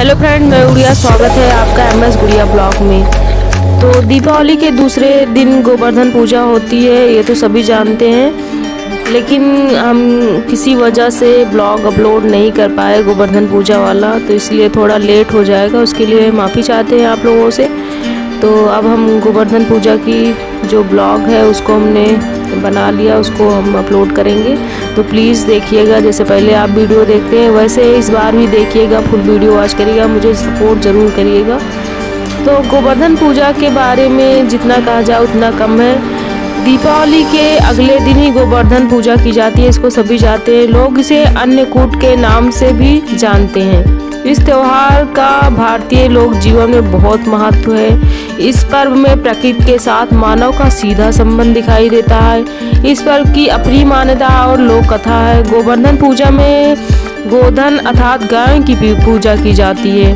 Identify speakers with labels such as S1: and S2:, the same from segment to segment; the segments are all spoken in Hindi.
S1: हेलो फ्रेंड, मैं गुड़िया। स्वागत है आपका MS गुड़िया ब्लॉग में। तो दीपावली के दूसरे दिन गोवर्धन पूजा होती है, ये तो सभी जानते हैं, लेकिन हम किसी वजह से ब्लॉग अपलोड नहीं कर पाए गोवर्धन पूजा वाला, तो इसलिए थोड़ा लेट हो जाएगा। उसके लिए माफ़ी चाहते हैं आप लोगों से। तो अब हम गोवर्धन पूजा की जो ब्लॉग है उसको हमने बना लिया, उसको हम अपलोड करेंगे। तो प्लीज़ देखिएगा, जैसे पहले आप वीडियो देखते हैं वैसे इस बार भी देखिएगा, फुल वीडियो वॉच करिएगा, मुझे सपोर्ट ज़रूर करिएगा। तो गोवर्धन पूजा के बारे में जितना कहा जाए उतना कम है। दीपावली के अगले दिन ही गोवर्धन पूजा की जाती है, इसको सभी जानते हैं। लोग इसे अन्नकूट के नाम से भी जानते हैं। इस त्यौहार का भारतीय लोक जीवन में बहुत महत्व है। इस पर्व में प्रकृति के साथ मानव का सीधा संबंध दिखाई देता है। इस पर्व की अपनी मान्यता और लोक कथा है। गोवर्धन पूजा में गोधन अर्थात गाय की पूजा की जाती है।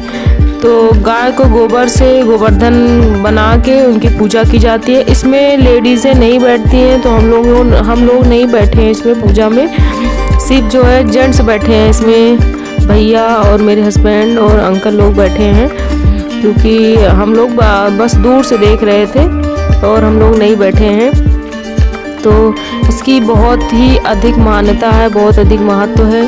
S1: तो गाय को गोबर से गोवर्धन बना के उनकी पूजा की जाती है। इसमें लेडीज़ें नहीं बैठती हैं, तो हम लोग नहीं बैठे हैं इसमें पूजा में। सिर्फ जो है जेंट्स बैठे हैं इसमें, भैया और मेरे हस्बैंड और अंकल लोग बैठे हैं, क्योंकि हम लोग बस दूर से देख रहे थे और हम लोग नहीं बैठे हैं। तो इसकी बहुत ही अधिक मान्यता है, बहुत अधिक महत्व है।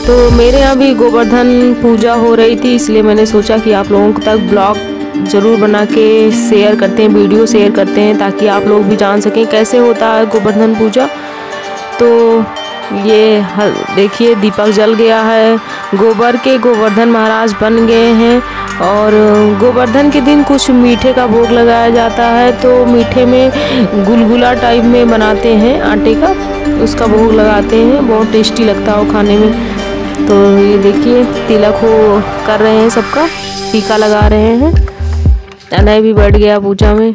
S1: तो मेरे यहाँ भी गोवर्धन पूजा हो रही थी, इसलिए मैंने सोचा कि आप लोगों तक ब्लॉग ज़रूर बना के शेयर करते हैं, वीडियो शेयर करते हैं, ताकि आप लोग भी जान सकें कैसे होता है गोवर्धन पूजा। तो ये देखिए, दीपक जल गया है, गोबर के गोवर्धन महाराज बन गए हैं। और गोवर्धन के दिन कुछ मीठे का भोग लगाया जाता है। तो मीठे में गुलगुला टाइप में बनाते हैं आटे का, उसका भोग लगाते हैं, बहुत टेस्टी लगता है वो खाने में। तो ये देखिए, तिलक हो कर रहे हैं, सबका टीका लगा रहे हैं। अनय भी बैठ गया पूजा में।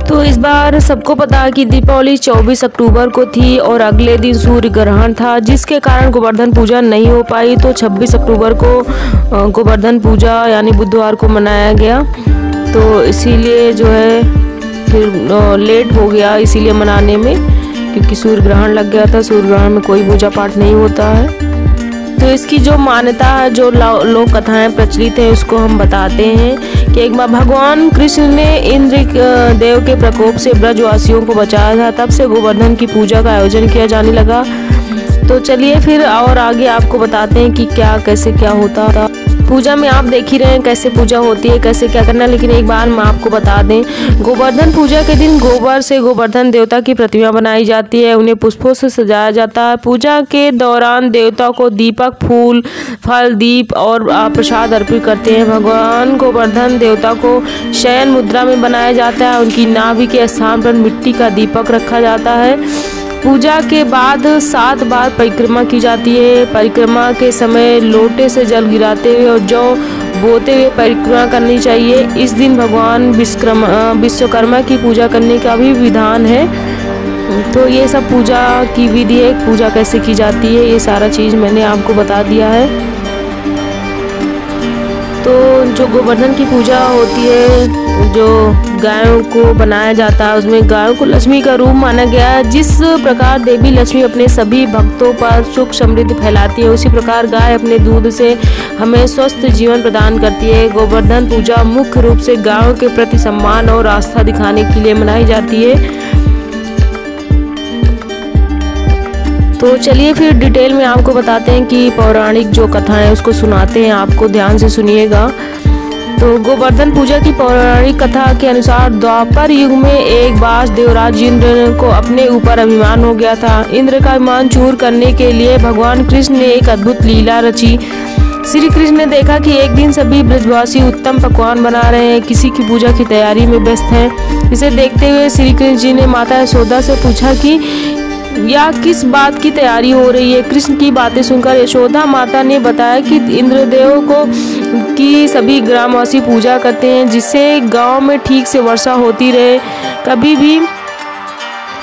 S1: तो इस बार सबको पता है कि दीपावली 24 अक्टूबर को थी और अगले दिन सूर्य ग्रहण था, जिसके कारण गोवर्धन पूजा नहीं हो पाई। तो 26 अक्टूबर को गोवर्धन पूजा यानी बुधवार को मनाया गया। तो इसीलिए जो है फिर लेट हो गया इसीलिए मनाने में, क्योंकि सूर्य ग्रहण लग गया था। सूर्य ग्रहण में कोई पूजा पाठ नहीं होता है। तो इसकी जो मान्यता है, जो लोक कथाएं प्रचलित है, उसको हम बताते हैं कि एक बार भगवान कृष्ण ने इंद्र देव के प्रकोप से ब्रजवासियों को बचाया था। तब से गोवर्धन की पूजा का आयोजन किया जाने लगा। तो चलिए फिर और आगे आपको बताते हैं कि कैसे क्या होता था पूजा में। आप देख ही रहे हैं कैसे पूजा होती है, कैसे क्या करना है। लेकिन एक बार मैं आपको बता दें, गोवर्धन पूजा के दिन गोबर से गोवर्धन देवता की प्रतिमा बनाई जाती है, उन्हें पुष्पों से सजाया जाता है। पूजा के दौरान देवता को दीपक, फूल, फल, दीप और प्रसाद अर्पित करते हैं। भगवान गोवर्धन देवता को शयन मुद्रा में बनाया जाता है। उनकी नाभि के स्थान पर मिट्टी का दीपक रखा जाता है। पूजा के बाद 7 बार परिक्रमा की जाती है। परिक्रमा के समय लोटे से जल गिराते हुए और जौ बोते हुए परिक्रमा करनी चाहिए। इस दिन भगवान विश्वकर्मा की पूजा करने का भी विधान है। तो ये सब पूजा की विधि है, पूजा कैसे की जाती है, ये सारा चीज़ मैंने आपको बता दिया है। तो जो गोवर्धन की पूजा होती है, जो गायों को बनाया जाता है, उसमें गायों को लक्ष्मी का रूप माना गया है। जिस प्रकार देवी लक्ष्मी अपने सभी भक्तों पर सुख समृद्धि फैलाती है, उसी प्रकार गाय अपने दूध से हमें स्वस्थ जीवन प्रदान करती है। गोवर्धन पूजा मुख्य रूप से गायों के प्रति सम्मान और आस्था दिखाने के लिए मनाई जाती है। तो चलिए फिर डिटेल में आपको बताते हैं कि पौराणिक जो कथा है उसको सुनाते हैं, आपको ध्यान से सुनिएगा। तो गोवर्धन पूजा की पौराणिक कथा के अनुसार द्वापर युग में एक बार देवराज इंद्र को अपने ऊपर अभिमान हो गया था। इंद्र का अभिमान चूर करने के लिए भगवान कृष्ण ने एक अद्भुत लीला रची। श्री कृष्ण ने देखा कि एक दिन सभी ब्रजवासी उत्तम पकवान बना रहे हैं, किसी की पूजा की तैयारी में व्यस्त हैं। इसे देखते हुए श्री कृष्ण जी ने माता यशोदा से पूछा कि या किस बात की तैयारी हो रही है। कृष्ण की बातें सुनकर यशोदा माता ने बताया कि इंद्रदेव को की सभी ग्रामवासी पूजा करते हैं, जिससे गांव में ठीक से वर्षा होती रहे, कभी भी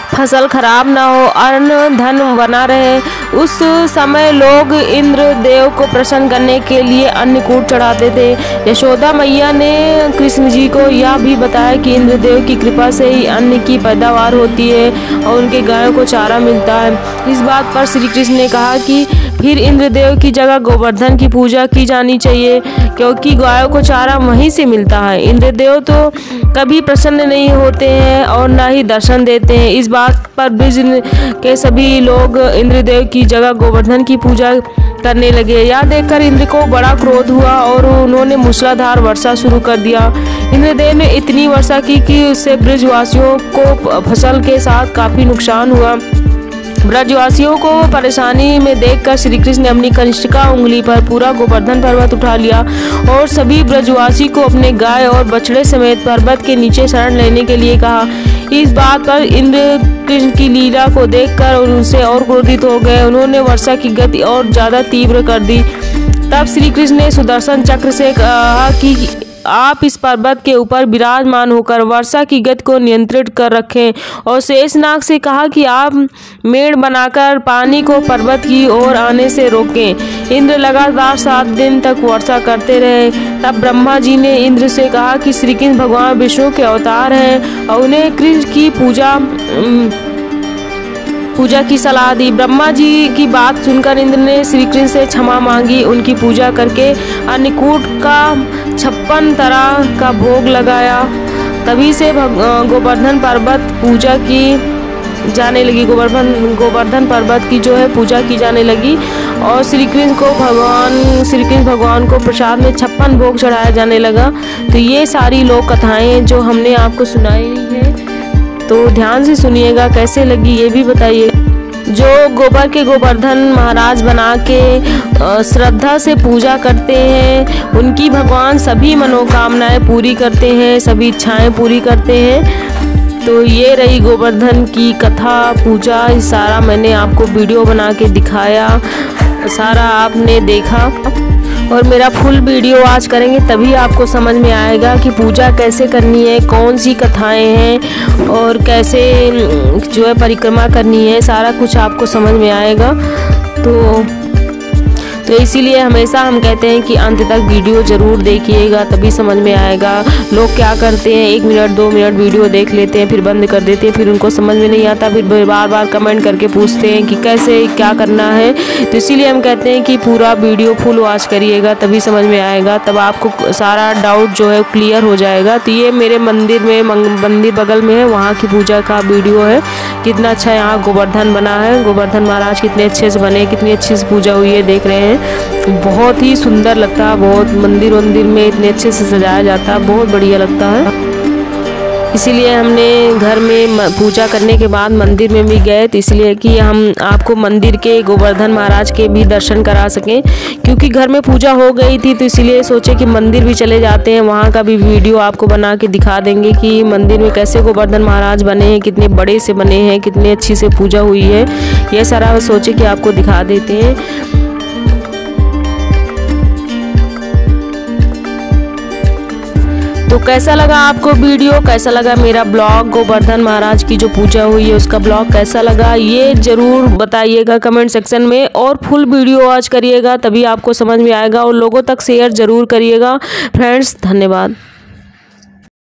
S1: फसल खराब ना हो, अन्न धन बना रहे। उस समय लोग इंद्र देव को प्रसन्न करने के लिए अन्नकूट चढ़ाते थे। यशोदा मैया ने कृष्ण जी को यह भी बताया कि इंद्र देव की कृपा से ही अन्न की पैदावार होती है और उनके गायों को चारा मिलता है। इस बात पर श्री कृष्ण ने कहा कि फिर इंद्रदेव की जगह गोवर्धन की पूजा की जानी चाहिए, क्योंकि गायों को चारा वहीं से मिलता है। इंद्रदेव तो कभी प्रसन्न नहीं होते हैं और ना ही दर्शन देते हैं। इस बात पर ब्रज के सभी लोग इंद्रदेव की जगह गोवर्धन की पूजा करने लगे। यह देखकर इंद्र को बड़ा क्रोध हुआ और उन्होंने मूसलाधार वर्षा शुरू कर दिया। इंद्रदेव ने इतनी वर्षा की कि उससे ब्रजवासियों को फसल के साथ काफी नुकसान हुआ। ब्रजवासियों को परेशानी में देखकर श्री कृष्ण ने अपनी कनिष्ठिका उंगली पर पूरा गोवर्धन पर्वत उठा लिया और सभी ब्रजवासी को अपने गाय और बछड़े समेत पर्वत के नीचे शरण लेने के लिए कहा। इस बात पर इंद्र कृष्ण की लीला को देखकर उनसे और क्रोधित हो गए। उन्होंने वर्षा की गति और ज्यादा तीव्र कर दी। तब श्री कृष्ण ने सुदर्शन चक्र से कहा कि आप इस पर्वत के ऊपर विराजमान होकर वर्षा की गति को नियंत्रित कर रखें, और शेषनाग से कहा कि आप मेड़ बनाकर पानी को पर्वत की ओर आने से रोकें। इंद्र लगातार 7 दिन तक वर्षा करते रहे। तब ब्रह्मा जी ने इंद्र से कहा कि श्री कृष्ण भगवान विष्णु के अवतार हैं और उन्हें कृष्ण की पूजा की सलाह दी। ब्रह्मा जी की बात सुनकर इंद्र ने श्री कृष्ण से क्षमा मांगी, उनकी पूजा करके अन्नकूट का 56 तरह का भोग लगाया। तभी से गोवर्धन पर्वत पूजा की जाने लगी। गोवर्धन पर्वत की जो है पूजा की जाने लगी और श्री कृष्ण भगवान को प्रसाद में 56 भोग चढ़ाया जाने लगा। तो ये सारी लोक कथाएं जो हमने आपको सुनाई है, तो ध्यान से सुनिएगा, कैसे लगी ये भी बताइए। जो गोबर के गोवर्धन महाराज बना के श्रद्धा से पूजा करते हैं, उनकी भगवान सभी मनोकामनाएं पूरी करते हैं, सभी इच्छाएं पूरी करते हैं। तो ये रही गोवर्धन की कथा पूजा। सारा मैंने आपको वीडियो बना के दिखाया, सारा आपने देखा और मेरा फुल वीडियो आज करेंगे, तभी आपको समझ में आएगा कि पूजा कैसे करनी है, कौन सी कथाएं हैं और कैसे जो है परिक्रमा करनी है, सारा कुछ आपको समझ में आएगा। तो इसीलिए हमेशा हम कहते हैं कि अंत तक वीडियो ज़रूर देखिएगा, तभी समझ में आएगा। लोग क्या करते हैं, 1 मिनट 2 मिनट वीडियो देख लेते हैं, फिर बंद कर देते हैं, फिर उनको समझ में नहीं आता, फिर बार बार कमेंट करके पूछते हैं कि कैसे क्या करना है। तो इसीलिए हम कहते हैं कि पूरा वीडियो फुल वॉच करिएगा, तभी समझ में आएगा, तब आपको सारा डाउट जो है क्लियर हो जाएगा। तो ये मेरे मंदिर बगल में है, वहाँ की पूजा का वीडियो है। कितना अच्छा यहाँ गोवर्धन बना है, गोवर्धन महाराज कितने अच्छे से बने, कितनी अच्छी से पूजा हुई है, देख रहे हैं। बहुत ही सुंदर लगता है, बहुत मंदिर में इतने अच्छे से सजाया जाता है, बहुत बढ़िया लगता है। इसीलिए हमने घर में पूजा करने के बाद मंदिर में भी गए, तो इसलिए कि हम आपको मंदिर के गोवर्धन महाराज के भी दर्शन करा सकें, क्योंकि घर में पूजा हो गई थी, तो इसलिए सोचे कि मंदिर भी चले जाते हैं, वहाँ का भी वीडियो आपको बना के दिखा देंगे कि मंदिर में कैसे गोवर्धन महाराज बने हैं, कितने बड़े से बने हैं, कितनी अच्छी से पूजा हुई है, यह सारा सोचे कि आपको दिखा देते हैं। तो कैसा लगा आपको वीडियो, कैसा लगा मेरा ब्लॉग, गोवर्धन महाराज की जो पूजा हुई है उसका ब्लॉग कैसा लगा, ये ज़रूर बताइएगा कमेंट सेक्शन में। और फुल वीडियो वॉच करिएगा, तभी आपको समझ में आएगा, और लोगों तक शेयर ज़रूर करिएगा। फ्रेंड्स, धन्यवाद।